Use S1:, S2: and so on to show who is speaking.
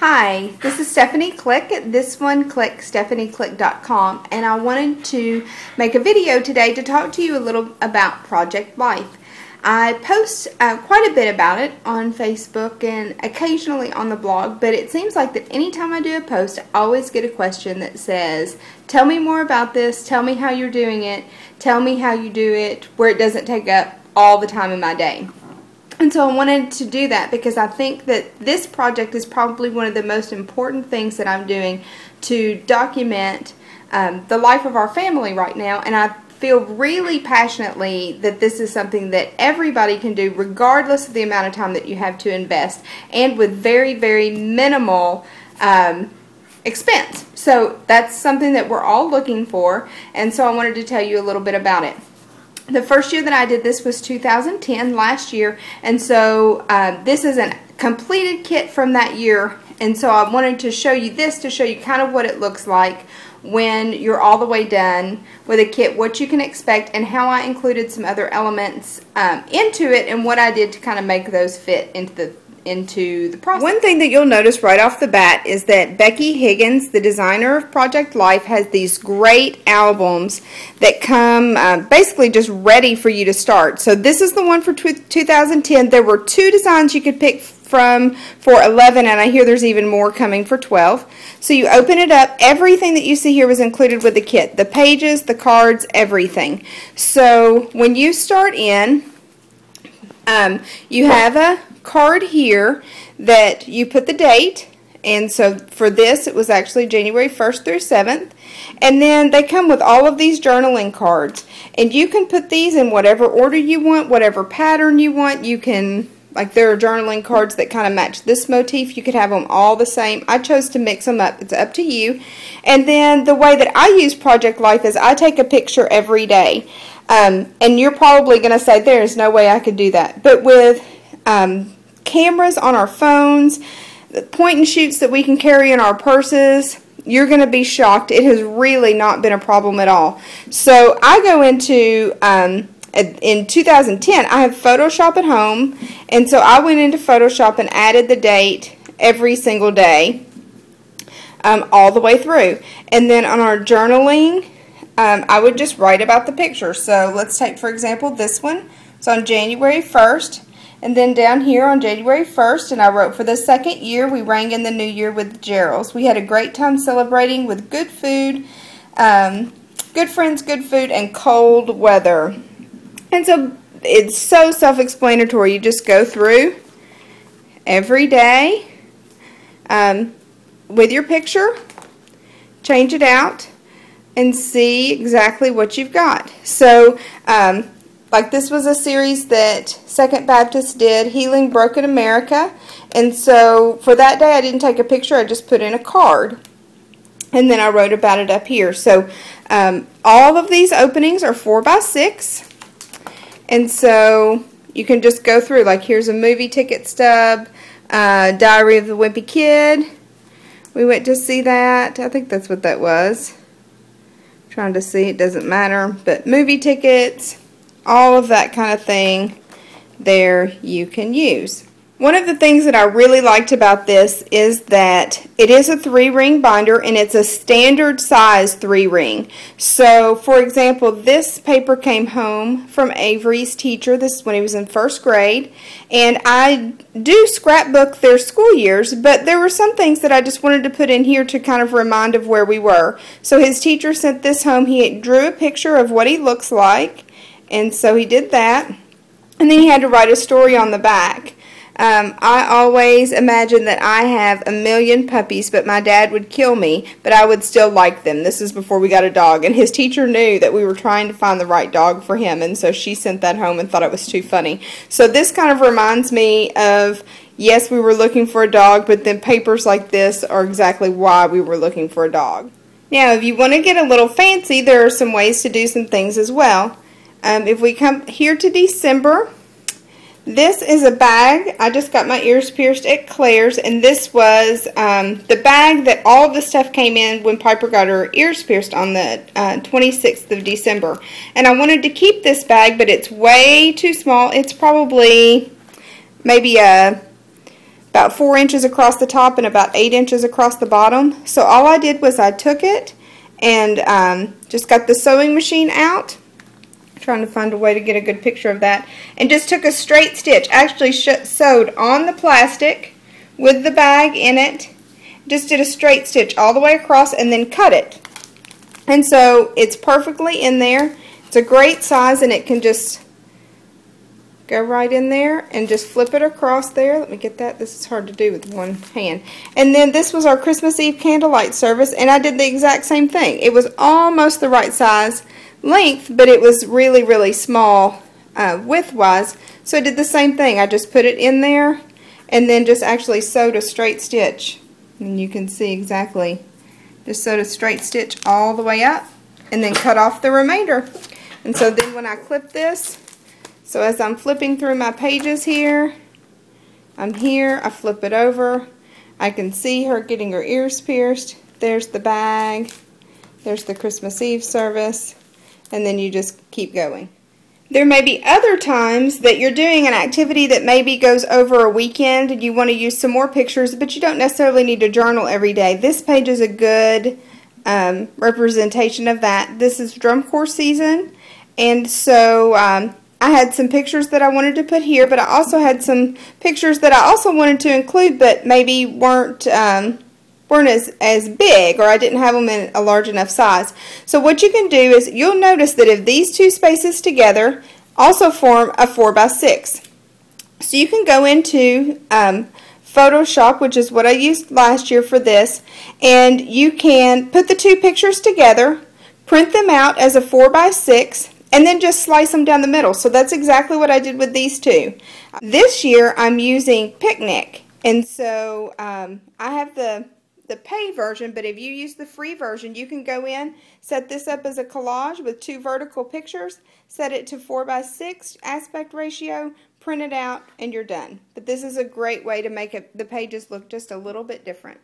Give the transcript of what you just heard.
S1: Hi, this is Stephanie Click at thisoneclick.stephanieclick.com, and I wanted to make a video today to talk to you a little about Project Life. I post quite a bit about it on Facebook and occasionally on the blog, but it seems like that anytime I do a post, I always get a question that says, tell me more about this, tell me how you're doing it, tell me how you do it, where it doesn't take up all the time in my day. And so I wanted to do that because I think that this project is probably one of the most important things that I'm doing to document the life of our family right now. And I feel really passionately that this is something that everybody can do regardless of the amount of time that you have to invest and with very, very minimal expense. So that's something that we're all looking for, and so I wanted to tell you a little bit about it. The first year that I did this was 2010, last year, and so this is a completed kit from that year, and so I wanted to show you this to show you kind of what it looks like when you're all the way done with a kit, what you can expect, and how I included some other elements into it and what I did to kind of make those fit into the process. One thing that you'll notice right off the bat is that Becky Higgins, the designer of Project Life, has these great albums that come basically just ready for you to start. So this is the one for 2010. There were 2 designs you could pick from for 11, and I hear there's even more coming for 12. So you open it up. Everything that you see here was included with the kit. The pages, the cards, everything. So when you start in, you have a card here that you put the date, and so for this it was actually January 1st through 7th, and then they come with all of these journaling cards, and you can put these in whatever order you want, whatever pattern you want. You can, like, there are journaling cards that kind of match this motif. You could have them all the same. I chose to mix them up. It's up to you. And then the way that I use Project Life is I take a picture every day, and you're probably going to say there's no way I could do that, but with cameras on our phones, the point and shoots that we can carry in our purses, you're going to be shocked. It has really not been a problem at all. So I go into, in 2010, I have Photoshop at home, and so I went into Photoshop and added the date every single day, all the way through. And then on our journaling, I would just write about the picture. So let's take, for example, this one. It's on January 1st. And then down here on January 1st, and I wrote, for the 2nd year, we rang in the new year with the Geralds. We had a great time celebrating with good food, good friends, good food, and cold weather. And so it's so self-explanatory. You just go through every day with your picture, change it out, and see exactly what you've got. So, like, this was a series that Second Baptist did, Healing Broken America. And so for that day I didn't take a picture, I just put in a card. And then I wrote about it up here. So all of these openings are 4x6. And so you can just go through, like, here's a movie ticket stub, Diary of the Wimpy Kid. We went to see that. I think that's what that was. I'm trying to see, it doesn't matter. But movie tickets, all of that kind of thing there you can use. One of the things that I really liked about this is that it is a 3-ring binder, and it's a standard size 3-ring. So, for example, this paper came home from Avery's teacher. This is when he was in 1st grade. And I do scrapbook their school years, but there were some things that I just wanted to put in here to kind of remind of where we were. So his teacher sent this home. He drew a picture of what he looks like, and so he did that. And then he had to write a story on the back. I always imagine that I have a million puppies, but my dad would kill me, but I would still like them. This is before we got a dog, and his teacher knew that we were trying to find the right dog for him, and so she sent that home and thought it was too funny. So this kind of reminds me of, yes, we were looking for a dog, but then papers like this are exactly why we were looking for a dog. Now, if you want to get a little fancy, there are some ways to do some things as well. If we come here to December, this is a bag. I just got my ears pierced at Claire's, and this was the bag that all of the stuff came in when Piper got her ears pierced on the 26th of December. And I wanted to keep this bag, but it's way too small. It's probably maybe a about 4 inches across the top and about 8 inches across the bottom. So all I did was I took it and just got the sewing machine out. Trying to find a way to get a good picture of that. And just took a straight stitch. Actually sewed on the plastic with the bag in it. Just did a straight stitch all the way across and then cut it. And so it's perfectly in there. It's a great size and it can just go right in there and just flip it across there. Let me get that. This is hard to do with one hand. And then this was our Christmas Eve candlelight service, and I did the exact same thing. It was almost the right size length, but it was really, really small width-wise. So I did the same thing. I just put it in there and then just actually sewed a straight stitch. And you can see exactly. Just sewed a straight stitch all the way up and then cut off the remainder. And so then when I clip this, so as I'm flipping through my pages here, I'm here, I flip it over. I can see her getting her ears pierced. There's the bag. There's the Christmas Eve service. And then you just keep going. There may be other times that you're doing an activity that maybe goes over a weekend and you want to use some more pictures, but you don't necessarily need to journal every day. This page is a good representation of that. This is drum corps season, and so I had some pictures that I wanted to put here, but I also had some pictures that I also wanted to include but maybe weren't as big, or I didn't have them in a large enough size. So what you can do is you'll notice that if these two spaces together also form a 4x6. So you can go into Photoshop, which is what I used last year for this, and you can put the two pictures together, print them out as a 4x6, and then just slice them down the middle. So that's exactly what I did with these two. This year I'm using Picnic, and so I have the pay version, but if you use the free version, you can go in, set this up as a collage with two vertical pictures, set it to 4x6 aspect ratio, print it out, and you're done. But this is a great way to make the pages look just a little bit different.